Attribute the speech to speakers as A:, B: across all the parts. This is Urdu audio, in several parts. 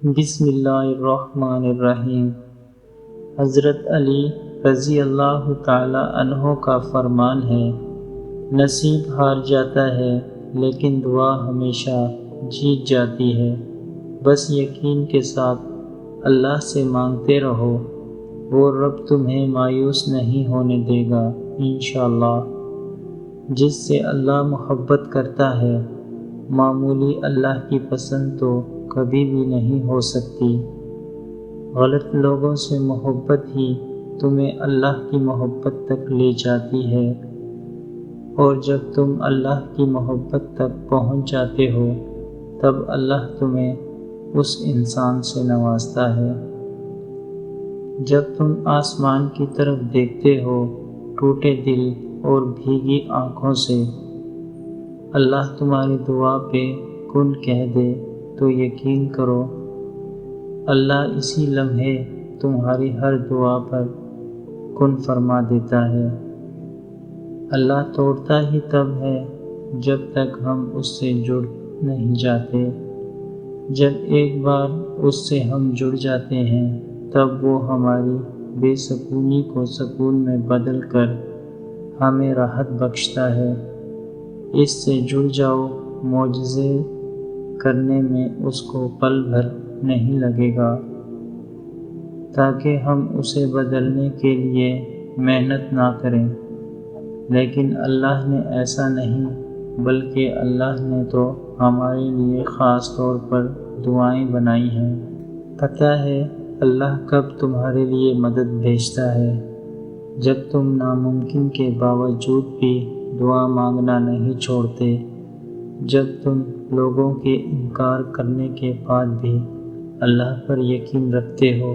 A: بسم اللہ الرحمن الرحیم۔ حضرت علی رضی اللہ تعالی عنہ کا فرمان ہے، نصیب ہار جاتا ہے لیکن دعا ہمیشہ جیت جاتی ہے۔ بس یقین کے ساتھ اللہ سے مانگتے رہو، وہ رب تمہیں مایوس نہیں ہونے دے گا انشاءاللہ۔ جس سے اللہ محبت کرتا ہے، معمولی اللہ کی پسند تو کبھی بھی نہیں ہو سکتی۔ غلط لوگوں سے محبت ہی تمہیں اللہ کی محبت تک لے جاتی ہے، اور جب تم اللہ کی محبت تک پہنچ جاتے ہو تب اللہ تمہیں اس انسان سے نوازتا ہے۔ جب تم آسمان کی طرف دیکھتے ہو ٹوٹے دل اور بھیگی آنکھوں سے، اللہ تمہاری دعا پہ کن کہہ دے تو یقین کرو اللہ اسی لمحے تمہاری ہر دعا پر کن فرما دیتا ہے۔ اللہ توڑتا ہی تب ہے جب تک ہم اس سے جڑ نہیں جاتے۔ جب ایک بار اس سے ہم جڑ جاتے ہیں تب وہ ہماری بے سکونی کو سکون میں بدل کر ہمیں راحت بخشتا ہے۔ اس سے جڑ جاؤ، معجزے کرنے میں اس کو پل بھر نہیں لگے گا، تاکہ ہم اسے بدلنے کے لیے محنت نہ کریں۔ لیکن اللہ نے ایسا نہیں، بلکہ اللہ نے تو ہمارے لیے خاص طور پر دعائیں بنائی ہیں۔ پتہ ہے اللہ کب تمہارے لیے مدد بھیجتا ہے؟ جب تم ناممکن کے باوجود بھی دعا مانگنا نہیں چھوڑتے، جب تم لوگوں کے انکار کرنے کے بعد بھی اللہ پر یقین رکھتے ہو۔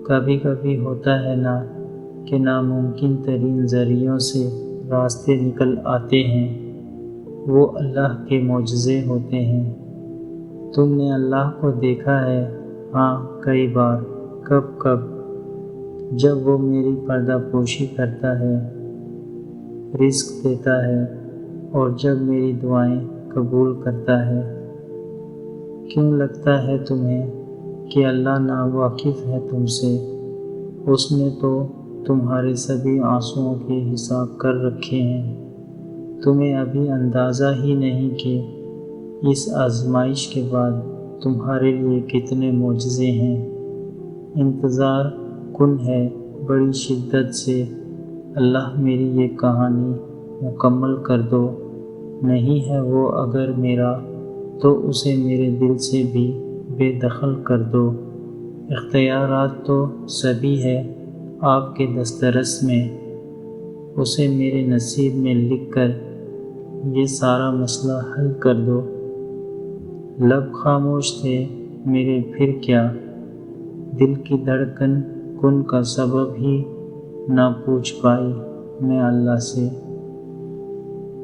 A: کبھی کبھی ہوتا ہے نا کہ ناممکن ترین ذریعوں سے راستے نکل آتے ہیں، وہ اللہ کے معجزے ہوتے ہیں۔ تم نے اللہ کو دیکھا ہے؟ ہاں، کئی بار۔ کب؟ جب وہ میری پردہ پوشی کرتا ہے، رزق دیتا ہے، اور جب میری دعائیں قبول کرتا ہے۔ کیوں لگتا ہے تمہیں کہ اللہ ناواقف ہے تم سے؟ اس نے تو تمہارے سبھی آنسوؤں کے حساب کر رکھے ہیں۔ تمہیں ابھی اندازہ ہی نہیں کہ اس آزمائش کے بعد تمہارے لیے کتنے معجزے ہیں۔ انتظار کن ہے بڑی شدت سے، اللہ میری یہ کہانی مکمل کر دو۔ نہیں ہے وہ اگر میرا تو اسے میرے دل سے بھی بے دخل کر دو۔ اختیارات تو سبھی ہے آپ کے دسترس میں، اسے میرے نصیب میں لکھ کر یہ سارا مسئلہ حل کر دو۔ لب خاموش تھے میرے پھر کیا، دل کی دھڑکن کن کا سبب ہی نہ پوچھ پائی میں اللہ سے۔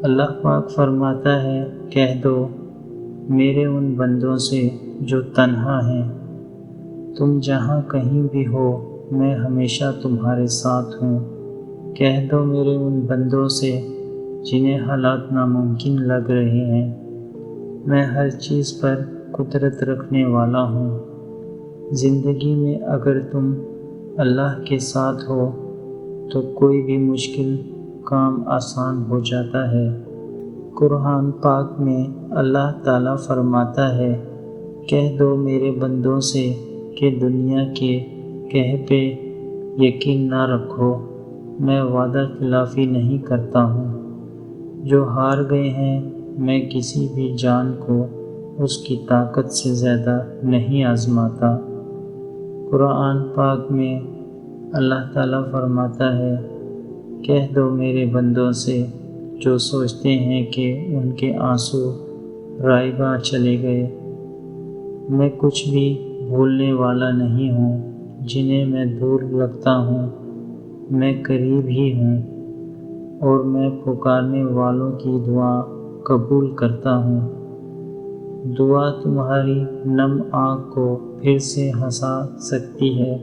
A: اللہ پاک فرماتا ہے، کہہ دو میرے ان بندوں سے جو تنہا ہیں، تم جہاں کہیں بھی ہو میں ہمیشہ تمہارے ساتھ ہوں۔ کہہ دو میرے ان بندوں سے جنہیں حالات ناممکن لگ رہے ہیں، میں ہر چیز پر قدرت رکھنے والا ہوں۔ زندگی میں اگر تم اللہ کے ساتھ ہو تو کوئی بھی مشکل کام آسان ہو جاتا ہے۔ قرآن پاک میں اللہ تعالیٰ فرماتا ہے، کہہ دو میرے بندوں سے کہ دنیا کے کہہ پہ یقین نہ رکھو، میں وعدہ خلافی نہیں کرتا ہوں۔ جو ہار گئے ہیں، میں کسی بھی جان کو اس کی طاقت سے زیادہ نہیں آزماتا۔ قرآن پاک میں اللہ تعالیٰ فرماتا ہے، کہہ دو میرے بندوں سے جو سوچتے ہیں کہ ان کے آنسو رائے گاہ چلے گئے، میں کچھ بھی بھولنے والا نہیں ہوں۔ جنہیں میں دور لگتا ہوں میں قریب ہی ہوں، اور میں پکارنے والوں کی دعا قبول کرتا ہوں۔ دعا تمہاری نم آنکھ کو پھر سے ہنسا سکتی ہے،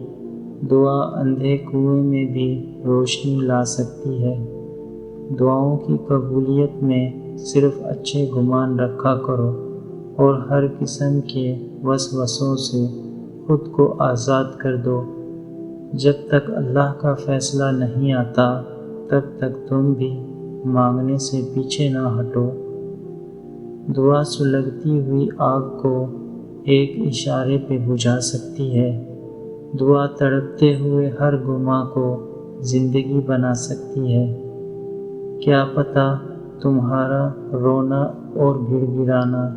A: دعا اندھے کنویں میں بھی روشنی لا سکتی ہے۔ دعاؤں کی قبولیت میں صرف اچھے گمان رکھا کرو، اور ہر قسم کے وسوسوں سے خود کو آزاد کر دو۔ جب تک اللہ کا فیصلہ نہیں آتا تب تک تم بھی مانگنے سے پیچھے نہ ہٹو۔ دعا سلگتی ہوئی آگ کو ایک اشارے پہ بجھا سکتی ہے۔ دعا تڑپتے ہوئے ہر گناہ کو زندگی بنا سکتی ہے۔ کیا پتہ تمہارا رونا اور گڑ گڑانا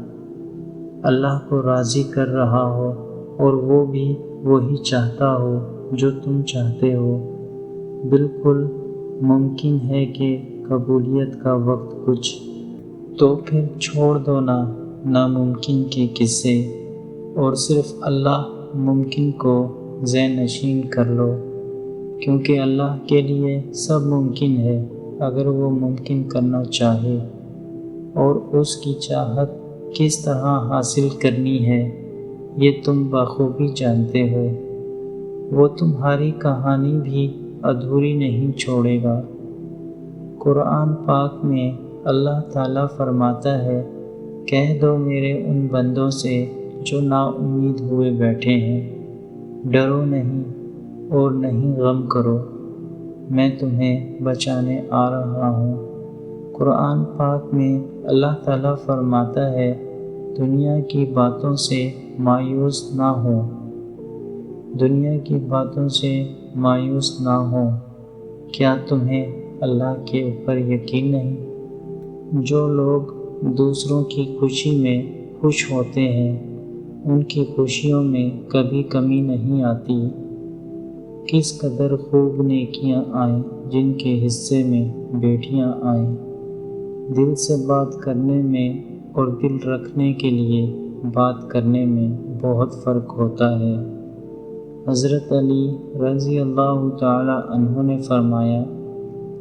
A: اللہ کو راضی کر رہا ہو اور وہ بھی وہی چاہتا ہو جو تم چاہتے ہو۔ بالکل ممکن ہے کہ قبولیت کا وقت کچھ، تو پھر چھوڑ دو نا ناممکن کے قصے اور صرف اللہ ممکن کو ذہن نشین کر لو، کیونکہ اللہ کے لیے سب ممکن ہے اگر وہ ممکن کرنا چاہے، اور اس کی چاہت کس طرح حاصل کرنی ہے یہ تم بخوبی جانتے ہو۔ وہ تمہاری کہانی بھی ادھوری نہیں چھوڑے گا۔ قرآن پاک میں اللہ تعالیٰ فرماتا ہے، کہہ دو میرے ان بندوں سے جو نا امید ہوئے بیٹھے ہیں، ڈرو نہیں اور نہیں غم کرو، میں تمہیں بچانے آ رہا ہوں۔ قرآن پاک میں اللہ تعالیٰ فرماتا ہے، دنیا کی باتوں سے مایوس نہ ہو، دنیا کی باتوں سے مایوس نہ ہو۔ کیا تمہیں اللہ کے اوپر یقین نہیں؟ جو لوگ دوسروں کی خوشی میں خوش ہوتے ہیں ان کی خوشیوں میں کبھی کمی نہیں آتی۔ کس قدر خوب نیکیاں آئیں جن کے حصے میں بیٹیاں آئیں۔ دل سے بات کرنے میں اور دل رکھنے کے لیے بات کرنے میں بہت فرق ہوتا ہے۔ حضرت علی رضی اللہ تعالی عنہ نے فرمایا،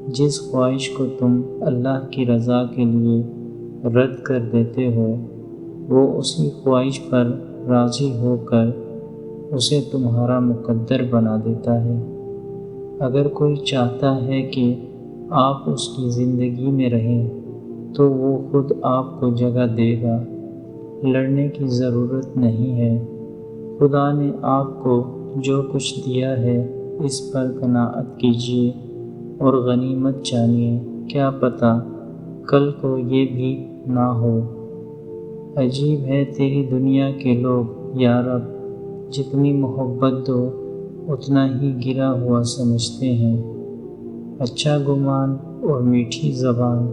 A: جس خواہش کو تم اللہ کی رضا کے لیے رد کر دیتے ہو وہ اسی خواہش پر راضی ہو کر اسے تمہارا مقدر بنا دیتا ہے۔ اگر کوئی چاہتا ہے کہ آپ اس کی زندگی میں رہیں تو وہ خود آپ کو جگہ دے گا، لڑنے کی ضرورت نہیں ہے۔ خدا نے آپ کو جو کچھ دیا ہے اس پر قناعت کیجیے اور غنیمت جانیے، کیا پتہ کل کو یہ بھی نہ ہو۔ عجیب ہے تیری دنیا کے لوگ یا رب، جتنی محبت دو اتنا ہی گرا ہوا سمجھتے ہیں۔ اچھا گمان اور میٹھی زبان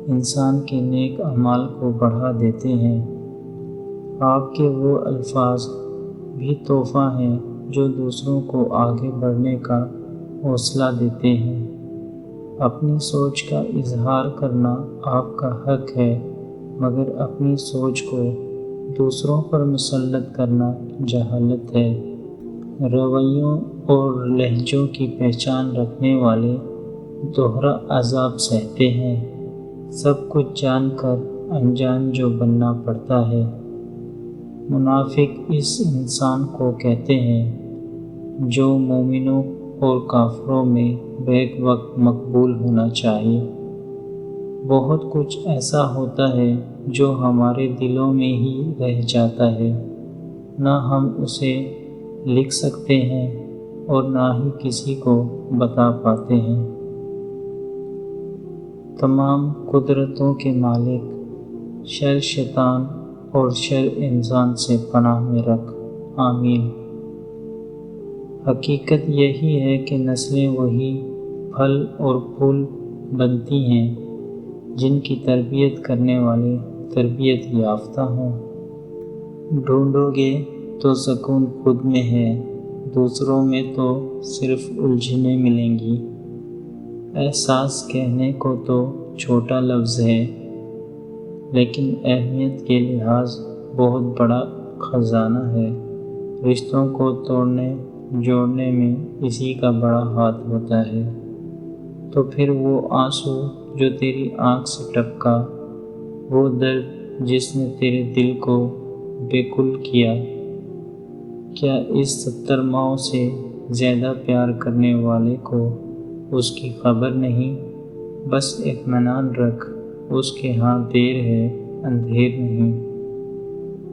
A: انسان کے نیک اعمال کو بڑھا دیتے ہیں۔ آپ کے وہ الفاظ بھی تحفہ ہیں جو دوسروں کو آگے بڑھنے کا حوصلہ دیتے ہیں۔ اپنی سوچ کا اظہار کرنا آپ کا حق ہے، مگر اپنی سوچ کو دوسروں پر مسلط کرنا جہالت ہے۔ رویوں اور لہجوں کی پہچان رکھنے والے دوہرا عذاب سہتے ہیں، سب کچھ جان کر انجان جو بننا پڑتا ہے۔ منافق اس انسان کو کہتے ہیں جو مومنوں اور کافروں میں بیک وقت مقبول ہونا چاہیے۔ بہت کچھ ایسا ہوتا ہے جو ہمارے دلوں میں ہی رہ جاتا ہے، نہ ہم اسے لکھ سکتے ہیں اور نہ ہی کسی کو بتا پاتے ہیں۔ تمام قدرتوں کے مالک شر شیطان اور شر انسان سے پناہ میں رکھ، آمین۔ حقیقت یہی ہے کہ نسلیں وہی پھل اور پھول بنتی ہیں جن کی تربیت کرنے والے تربیت یافتہ ہوں۔ ڈھونڈو گے تو سکون خود میں ہے، دوسروں میں تو صرف الجھنیں ملیں گی۔ احساس کہنے کو تو چھوٹا لفظ ہے، لیکن اہمیت کے لحاظ بہت بڑا خزانہ ہے۔ رشتوں کو توڑنے جوڑنے میں اسی کا بڑا ہاتھ ہوتا ہے۔ تو پھر وہ آنسو جو تیری آنکھ سے ٹپکا، وہ درد جس نے تیرے دل کو بے کل کیا، کیا اس 70 ماؤں سے زیادہ پیار کرنے والے کو اس کی خبر نہیں؟ بس اطمینان رکھ، اس کے ہاں دیر ہے اندھیر نہیں۔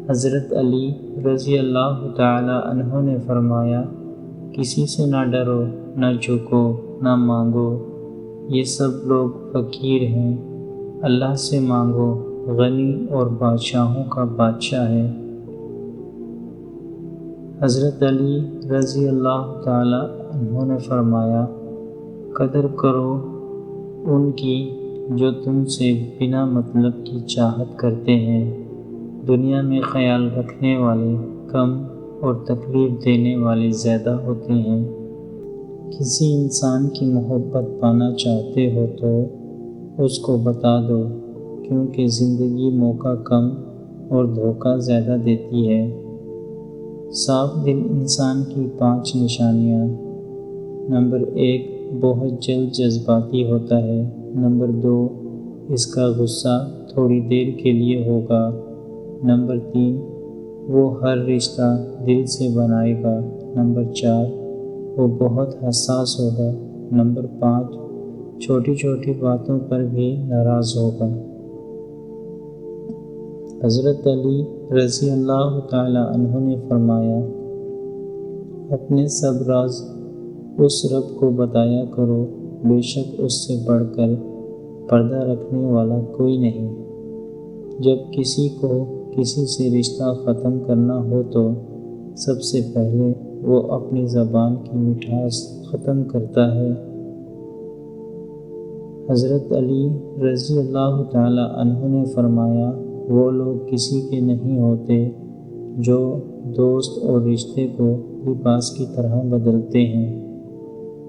A: حضرت علی رضی اللہ تعالی عنہ نے فرمایا، کسی سے نہ ڈرو، نہ جھکو، نہ مانگو، یہ سب لوگ فقیر ہیں، اللہ سے مانگو، غنی اور بادشاہوں کا بادشاہ ہے۔ حضرت علی رضی اللہ تعالی عنہ نے فرمایا، قدر کرو ان کی جو تم سے بنا مطلب کی چاہت کرتے ہیں، دنیا میں خیال رکھنے والے کم اور تکلیف دینے والے زیادہ ہوتے ہیں۔ کسی انسان کی محبت پانا چاہتے ہو تو اس کو بتا دو، کیونکہ زندگی موقع کم اور دھوکہ زیادہ دیتی ہے۔ صاف دل انسان کی 5 نشانیاں۔ نمبر 1، بہت جلد جذباتی ہوتا ہے۔ نمبر 2، اس کا غصہ تھوڑی دیر کے لیے ہوگا۔ نمبر 3، وہ ہر رشتہ دل سے بنائے گا۔ نمبر 4، وہ بہت حساس ہوگا۔ نمبر 5، چھوٹی چھوٹی باتوں پر بھی ناراض ہوگا۔ حضرت علی رضی اللہ تعالی عنہ نے فرمایا، اپنے سب راز اس رب کو بتایا کرو، بے شک اس سے بڑھ کر پردہ رکھنے والا کوئی نہیں۔ جب کسی کو کسی سے رشتہ ختم کرنا ہو تو سب سے پہلے وہ اپنی زبان کی مٹھاس ختم کرتا ہے۔ حضرت علی رضی اللہ تعالی عنہ نے فرمایا، وہ لوگ کسی کے نہیں ہوتے جو دوست اور رشتے کو لباس کی طرح بدلتے ہیں۔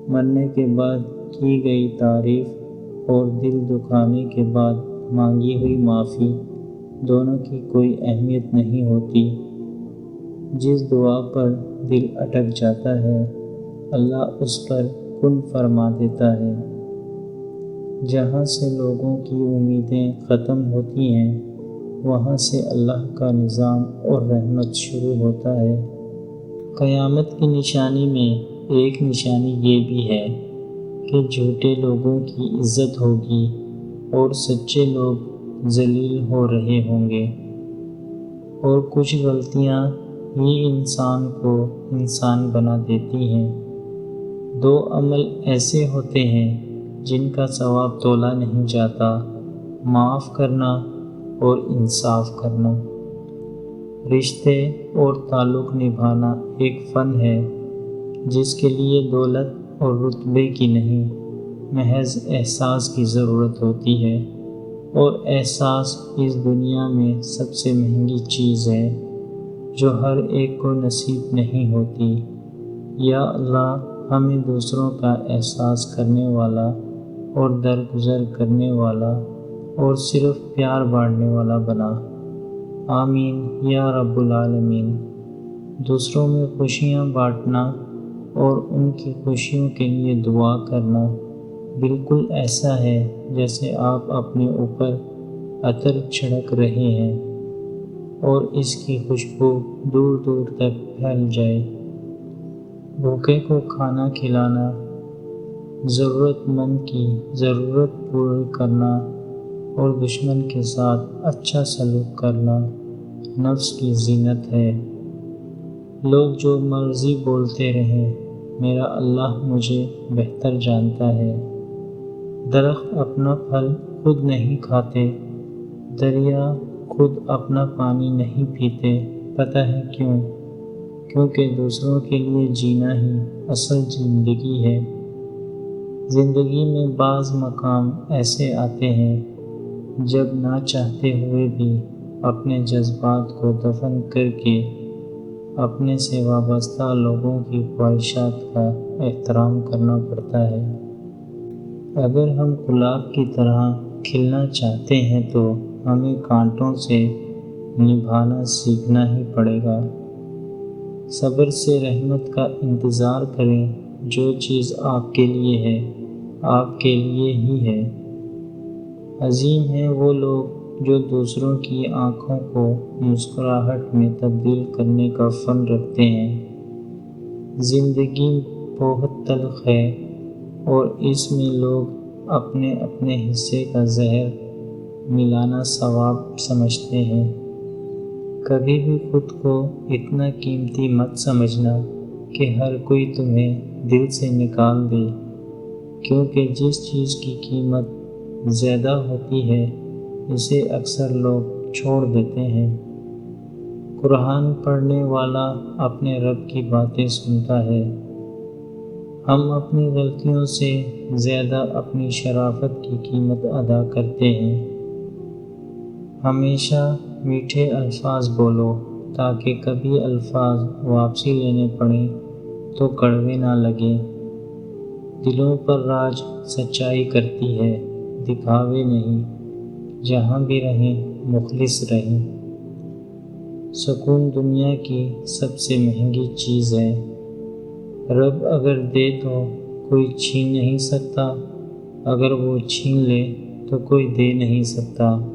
A: مرنے کے بعد کی گئی تعریف اور دل دکھانے کے بعد مانگی ہوئی معافی دونوں کی کوئی اہمیت نہیں ہوتی۔ جس دعا پر دل اٹک جاتا ہے، اللہ اس پر کن فرما دیتا ہے۔ جہاں سے لوگوں کی امیدیں ختم ہوتی ہیں، وہاں سے اللہ کا نظام اور رحمت شروع ہوتا ہے۔ قیامت کی نشانی میں ایک نشانی یہ بھی ہے کہ جھوٹے لوگوں کی عزت ہوگی اور سچے لوگ ذلیل ہو رہے ہوں گے، اور کچھ غلطیاں ہی انسان کو انسان بنا دیتی ہیں۔ 2 عمل ایسے ہوتے ہیں جن کا ثواب تولا نہیں جاتا، معاف کرنا اور انصاف کرنا۔ رشتے اور تعلق نبھانا ایک فن ہے جس کے لیے دولت اور رتبے کی نہیں، محض احساس کی ضرورت ہوتی ہے، اور احساس اس دنیا میں سب سے مہنگی چیز ہے جو ہر ایک کو نصیب نہیں ہوتی۔ یا اللہ، ہمیں دوسروں کا احساس کرنے والا اور درگزر کرنے والا اور صرف پیار بانٹنے والا بنا۔ آمین یا رب العالمین۔ دوسروں میں خوشیاں بانٹنا اور ان کی خوشیوں کے لیے دعا کرنا بالکل ایسا ہے جیسے آپ اپنے اوپر عطر چھڑک رہے ہیں اور اس کی خوشبو دور دور تک پھیل جائے۔ بھوکے کو کھانا کھلانا، ضرورت مند کی ضرورت پوری کرنا اور دشمن کے ساتھ اچھا سلوک کرنا نفس کی زینت ہے۔ لوگ جو مرضی بولتے رہیں، میرا اللہ مجھے بہتر جانتا ہے۔ درخت اپنا پھل خود نہیں کھاتے، دریا خود اپنا پانی نہیں پیتے۔ پتہ ہے کیوں؟ کیونکہ دوسروں کے لیے جینا ہی اصل زندگی ہے۔ زندگی میں بعض مقام ایسے آتے ہیں جب نہ چاہتے ہوئے بھی اپنے جذبات کو دفن کر کے اپنے سے وابستہ لوگوں کی خواہشات کا احترام کرنا پڑتا ہے۔ اگر ہم گلاب کی طرح کھلنا چاہتے ہیں تو ہمیں کانٹوں سے نبھانا سیکھنا ہی پڑے گا۔ صبر سے رحمت کا انتظار کریں۔ جو چیز آپ کے لیے ہے، آپ کے لیے ہی ہے۔ عظیم ہیں وہ لوگ جو دوسروں کی آنکھوں کو مسکراہٹ میں تبدیل کرنے کا فن رکھتے ہیں۔ زندگی بہت تلخ ہے اور اس میں لوگ اپنے اپنے حصے کا زہر ملانا ثواب سمجھتے ہیں۔ کبھی بھی خود کو اتنا قیمتی مت سمجھنا کہ ہر کوئی تمہیں دل سے نکال دے، کیونکہ جس چیز کی قیمت زیادہ ہوتی ہے اسے اکثر لوگ چھوڑ دیتے ہیں۔ قرآن پڑھنے والا اپنے رب کی باتیں سنتا ہے۔ ہم اپنی غلطیوں سے زیادہ اپنی شرافت کی قیمت ادا کرتے ہیں۔ ہمیشہ میٹھے الفاظ بولو تاکہ کبھی الفاظ واپسی لینے پڑیں تو کڑوے نہ لگیں۔ دلوں پر راج سچائی کرتی ہے، دکھاوے نہیں۔ جہاں بھی رہیں مخلص رہیں۔ سکون دنیا کی سب سے مہنگی چیز ہے۔ رب اگر دے تو کوئی چھین نہیں سکتا، اگر وہ چھین لے تو کوئی دے نہیں سکتا۔